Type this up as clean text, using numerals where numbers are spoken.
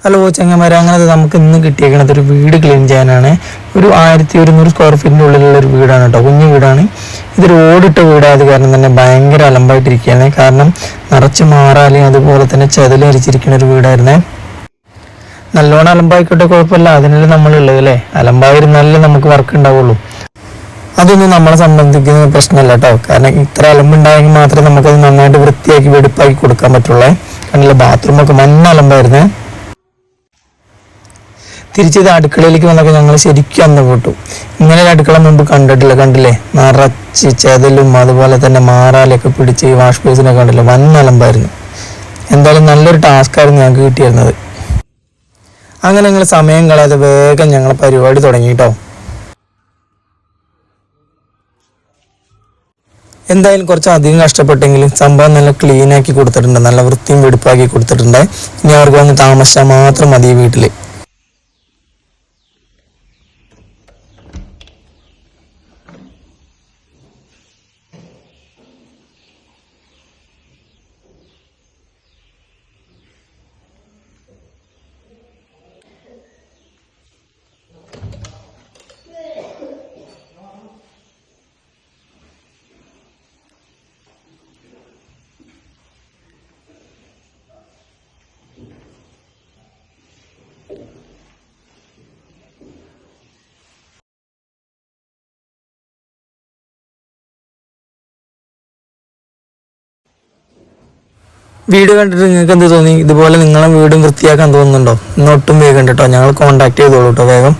Hello ചങ്ങന്മാരെ, അങ്ങനെ നമുക്ക് ഇന്ന് കിട്ടിയേക്കണത് ഒരു വീട് ക്ലീൻ ചെയ്യാനാണ്. ഒരു 1100 സ്ക്വയർ ഫീറ്റിൻ്റെ ഉള്ളിലുള്ള ഒരു വീടാണ് കേട്ടോ, കുഞ്ഞു വീടാണ്. ഇതൊരു ഓടിട്ട വീടായത് കാരണം തന്നെ ഭയങ്കര അലമ്പായിട്ടിരിക്കുകയാണ്. കാരണം നിറച്ച് മാറാലും അതുപോലെ തന്നെ ചെതലരിച്ചിരിക്കുന്ന ഒരു വീടായിരുന്നേ. നല്ലോണം അലമ്പായിക്കോട്ടെ, കുഴപ്പമില്ല, അതിനല്ലേ നമ്മളുള്ളത് അല്ലേ. അലമ്പായിരുന്നാലേ നമുക്ക് വർക്ക് ഉണ്ടാവുള്ളൂ. അതൊന്നും നമ്മളെ സംബന്ധിക്കുന്ന പ്രശ്നമല്ല കേട്ടോ. കാരണം ഇത്ര അലമ്പുണ്ടായെങ്കിൽ മാത്രമേ നമുക്കത് നന്നായിട്ട് വൃത്തിയാക്കി വെടുപ്പാക്കി കൊടുക്കാൻ പറ്റുള്ളൂ. കണ്ടില്ല, ബാത്റൂമൊക്കെ മഞ്ഞ അലമ്പായിരുന്നേ. തിരിച്ചത് അടുക്കളയിലേക്ക് വന്നപ്പോൾ ഞങ്ങൾ ശരിക്കും അന്തപ്പെട്ടു. ഇങ്ങനെ ഒരു അടുക്കള മുമ്പ് കണ്ടില്ലേ, നിറച്ച് ചെതലും അതുപോലെ തന്നെ മാറാലൊക്കെ പിടിച്ച് ഈ വാഷ് ബേസിനൊക്കെ കണ്ടില്ല, വൻ അലമ്പായിരുന്നു. എന്തായാലും നല്ലൊരു ടാസ്ക്കായിരുന്നു ഞങ്ങൾക്ക് കിട്ടിയിരുന്നത്. അങ്ങനെ ഞങ്ങൾ സമയം കളയാതെ വേഗം ഞങ്ങൾ പരിപാടി തുടങ്ങി കേട്ടോ. എന്തായാലും കുറച്ച് അധികം കഷ്ടപ്പെട്ടെങ്കിലും സംഭവം നല്ല ക്ലീൻ ആക്കി കൊടുത്തിട്ടുണ്ട്, നല്ല വൃത്തിയും വെടുപ്പാക്കി കൊടുത്തിട്ടുണ്ട്. ഇനി അവർക്ക് വന്ന് താമസിച്ചാൽ മാത്രം മതി വീട്ടിൽ. വീട് കണ്ടിട്ട് നിങ്ങൾക്ക് എന്ത് തോന്നി? ഇതുപോലെ നിങ്ങളെ വീടും വൃത്തിയാക്കാൻ തോന്നുന്നുണ്ടോ? ഇന്നൊട്ടും വേഗം കേട്ടോ, ഞങ്ങൾ കോൺടാക്ട് ചെയ്തോളൂ കേട്ടോ വേഗം.